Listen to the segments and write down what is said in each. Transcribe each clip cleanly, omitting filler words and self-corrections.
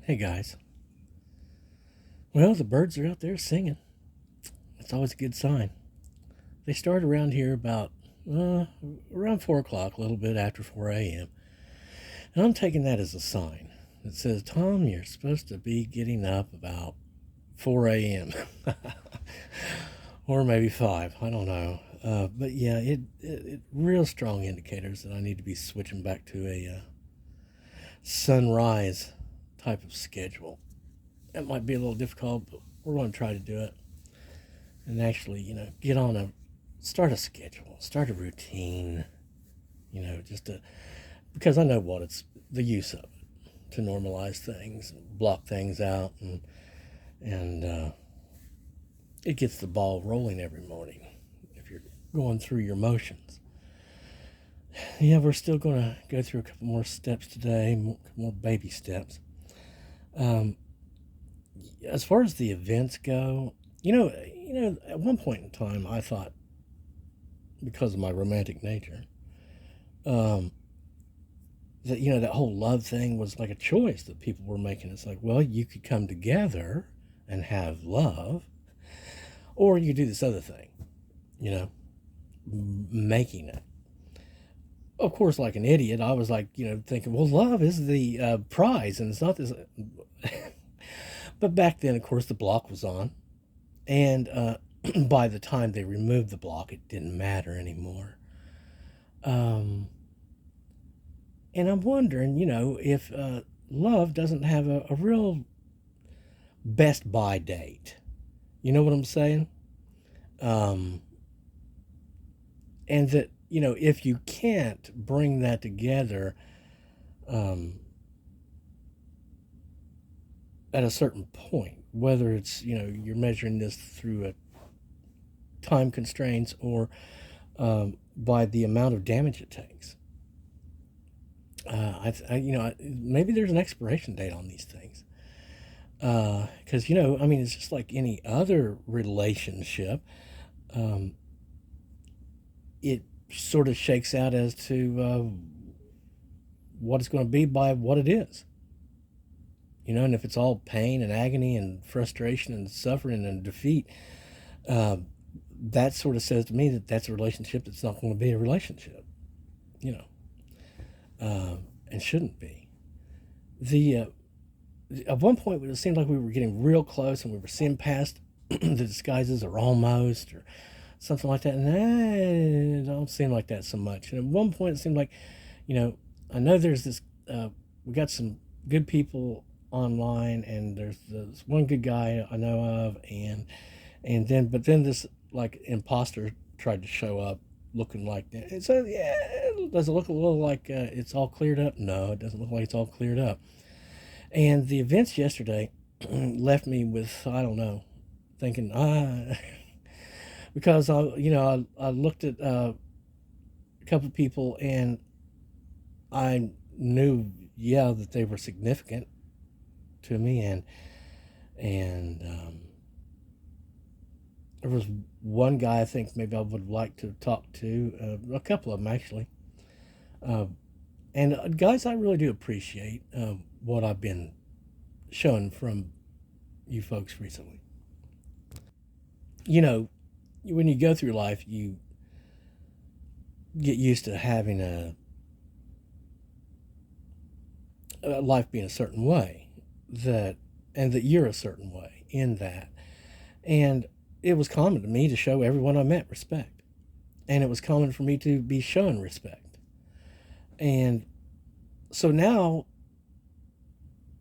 Hey guys. Well, the birds are out there singing. That's always a good sign. They start around here about around 4 o'clock, a little bit after 4 a.m. And I'm taking that as a sign that says, Tom, you're supposed to be getting up about 4 a.m. or maybe 5. I don't know. But yeah, it real strong indicators that I need to be switching back to a sunrise type of schedule. That might be a little difficult, but we're going to try to do it and actually, get on start a schedule, start a routine, just to, because I know what it's the use of it to normalize things, block things out, and it gets the ball rolling every morning if you're going through your motions. Yeah, we're still going to go through a couple more steps today, more baby steps. Um, as far as the events go, at one point in time, I thought, because of my romantic nature, um, that that whole love thing was like a choice that people were making. It's like, well, you could come together and have love, or you could do this other thing, you know, making it. Of course, like an idiot, I was like, thinking, well, love is the prize, and it's not this. But back then, of course, the block was on, and by the time they removed the block, it didn't matter anymore. Um, and I'm wondering, if love doesn't have a real best by date. You know what I'm saying? Um, and that, if you can't bring that together um, at a certain point, whether it's, you're measuring this through a time constraints or by the amount of damage it takes. Maybe there's an expiration date on these things. Because, I mean, it's just like any other relationship. Um, it sort of shakes out as to what it's going to be by what it is. And if it's all pain and agony and frustration and suffering and defeat, uh, that sort of says to me that that's a relationship that's not going to be a relationship, you know, and shouldn't be. The At one point it seemed like we were getting real close and we were seeing past the disguises or almost or something like that, and it don't seem like that so much. And at one point it seemed like, I know there's this. We got some good people online, and there's this one good guy I know of, but then this like imposter tried to show up looking like that. And so yeah, does it look a little like it's all cleared up? No, it doesn't look like it's all cleared up. And the events yesterday left me with, I don't know, thinking because I looked at a couple of people, and I knew, yeah, that they were significant to me, and there was one guy I think maybe I would like to talk to, a couple of them actually, uh, and guys, I really do appreciate what I've been showing from you folks recently. You know, when you go through life, you get used to having a life being a certain way, that and that you're a certain way in that. And it was common to me to show everyone I met respect, and it was common for me to be shown respect. And so now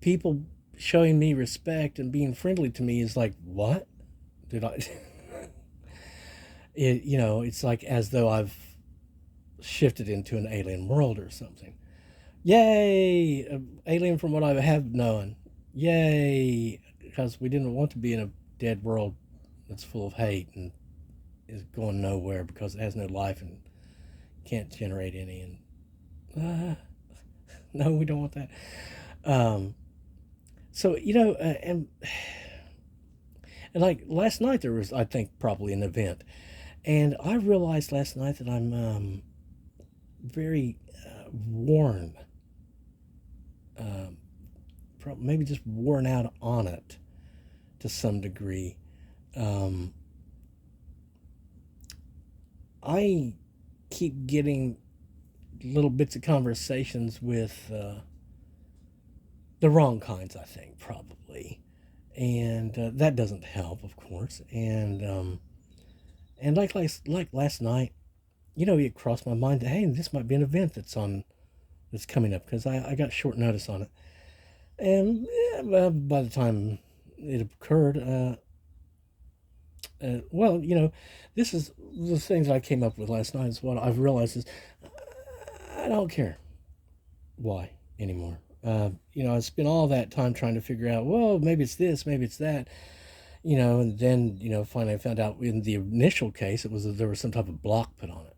people showing me respect and being friendly to me is like, what did I? It's like as though I've shifted into an alien world or something. Yay, alien from what I have known. Yay, because we didn't want to be in a dead world that's full of hate and is going nowhere because it has no life and can't generate any. And no, we don't want that. Um, so and like last night there was, I think, probably an event, and I realized last night that I'm very worn maybe just worn out on it to some degree. Um, I keep getting little bits of conversations with the wrong kinds, I think, probably. And that doesn't help, of course. And like last night, it crossed my mind that, hey, this might be an event that's coming up, because I got short notice on it. And by the time it occurred, well, this is the things I came up with last night. Is what I've realized is I don't care why anymore. I spent all that time trying to figure out, well, maybe it's this, maybe it's that, and then, finally I found out in the initial case, there was some type of block put on it.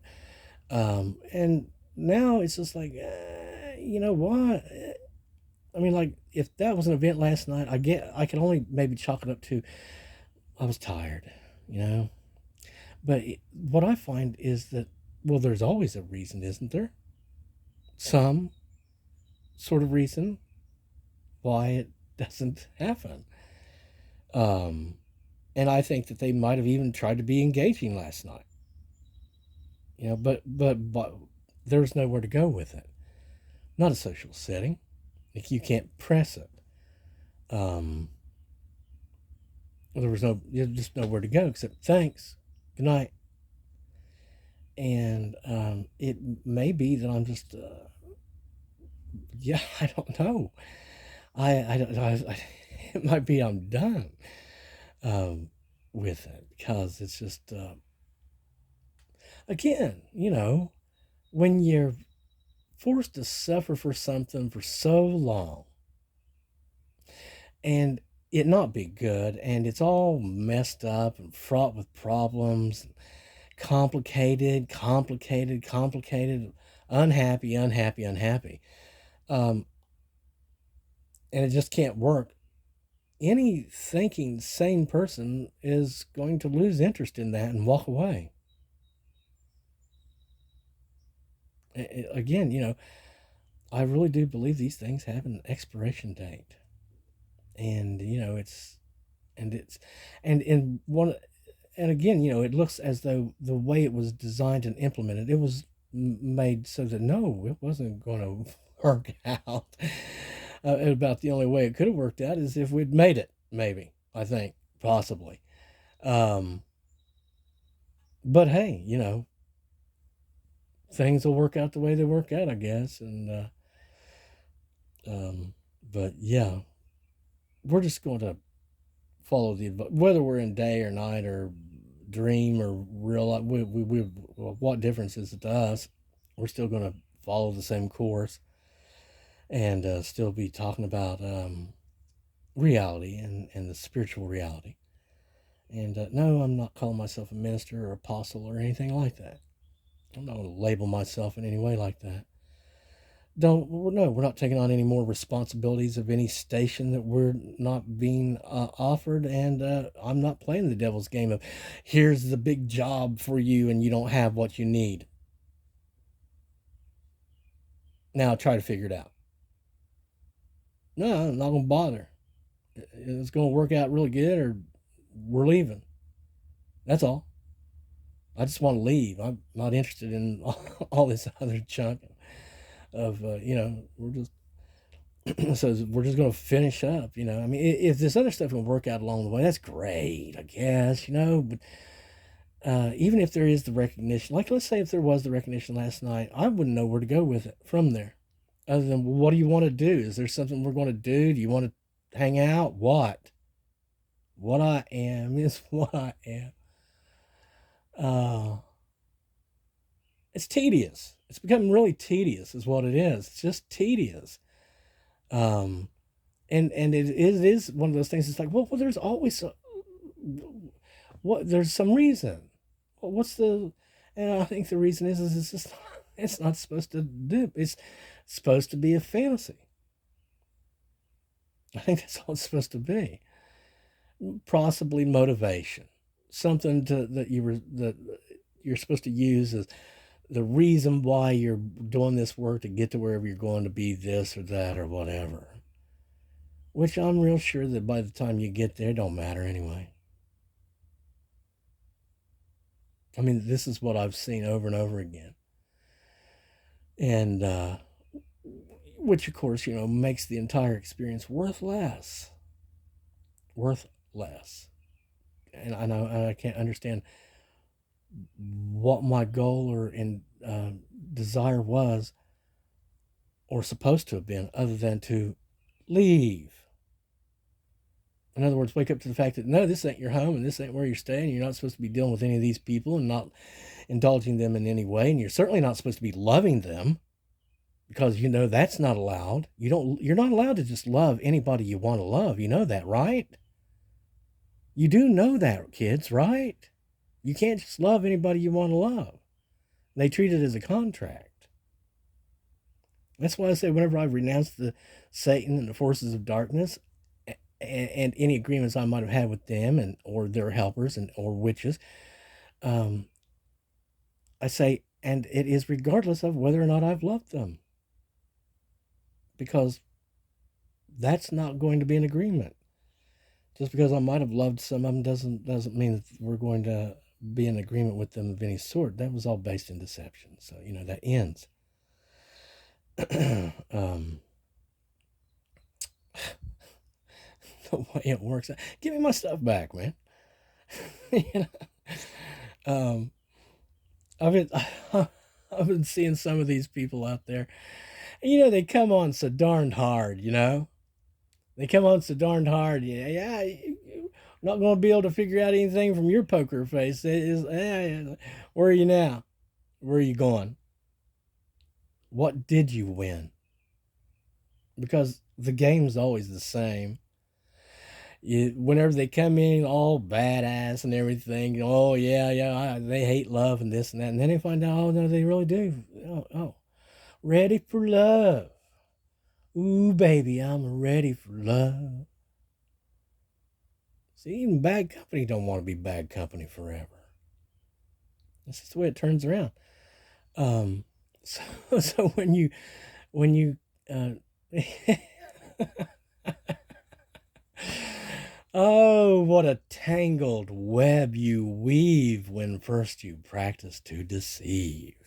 And now it's just like, you know what? I mean, like, if that was an event last night, I can only maybe chalk it up to I was tired, you know. But what I find is that, well, there's always a reason, isn't there? Some sort of reason why it doesn't happen. Um, and I think that they might have even tried to be engaging last night, but there's nowhere to go with it. Not a social setting. Like, you can't press it. Um, there was just nowhere to go except thanks, good night. And it may be that I'm just, yeah, I don't know. It might be I'm done with it, because it's just, again, when you're forced to suffer for something for so long and it not be good, and it's all messed up and fraught with problems, complicated, complicated, complicated, unhappy, unhappy, unhappy. Um, and it just can't work. Any thinking, sane person is going to lose interest in that and walk away. Again, I really do believe these things have an expiration date. And, it's, and in one, and again, it looks as though the way it was designed and implemented, it was made so that no, it wasn't going to work out. About the only way it could have worked out is if we'd made it, maybe, I think, possibly. Um, but hey, things will work out the way they work out, I guess. And, but yeah, we're just going to follow whether we're in day or night or dream or real life. What difference is it to us? We're still going to follow the same course and still be talking about reality and the spiritual reality. And no, I'm not calling myself a minister or apostle or anything like that. I'm not going to label myself in any way like that. No, we're not taking on any more responsibilities of any station that we're not being offered. And I'm not playing the devil's game of, here's the big job for you and you don't have what you need. Now try to figure it out. No, I'm not going to bother. It's going to work out really good, or we're leaving. That's all. I just want to leave. I'm not interested in all this other junk of, we're just, so we're just going to finish up, I mean, if this other stuff can work out along the way, that's great, I guess, but even if there is the recognition, like, let's say if there was the recognition last night, I wouldn't know where to go with it from there, other than, what do you want to do? Is there something we're going to do? Do you want to hang out? What I am is what I am. It's tedious. It's becoming really tedious, is what it is. It's just tedious. Um, and it is one of those things. It's like, well, there's always there's some reason. Well, and I think the reason is it's just it's not supposed to do. It's supposed to be a fantasy. I think that's all it's supposed to be. Possibly motivation, something that you're supposed to use as the reason why you're doing this work, to get to wherever you're going, to be this or that or whatever. which I'm real sure that by the time you get there, it don't matter anyway. I mean, this is what I've seen over and over again. And, which of course, makes the entire experience worth less. Worth less. And I know I can't understand what my goal or desire was or supposed to have been other than to leave. In other words, wake up to the fact that no, this ain't your home and this ain't where you're staying. You're not supposed to be dealing with any of these people and not indulging them in any way. And you're certainly not supposed to be loving them because that's not allowed. You're not allowed to just love anybody you want to love. You know that, right? You do know that, kids, right? You can't just love anybody you want to love. They treat it as a contract. That's why I say whenever I renounce the Satan and the forces of darkness and any agreements I might have had with them or their helpers or witches, I say, and it is regardless of whether or not I've loved them. Because that's not going to be an agreement. Just because I might have loved some of them doesn't mean that we're going to be in agreement with them of any sort. That was all based in deception. So, that ends. The way it works. Give me my stuff back, man. I've been seeing some of these people out there. And, they come on so darned hard, They come on so darned hard. Yeah, not going to be able to figure out anything from your poker face. Where are you now? Where are you going? What did you win? Because the game's always the same. Whenever they come in all badass and everything, oh yeah, they hate love and this and that, and then they find out, oh no, they really do. Oh, ready for love. Ooh, baby, I'm ready for love. See, even bad company don't want to be bad company forever. That's just the way it turns around. So when you, oh, what a tangled web you weave when first you practice to deceive.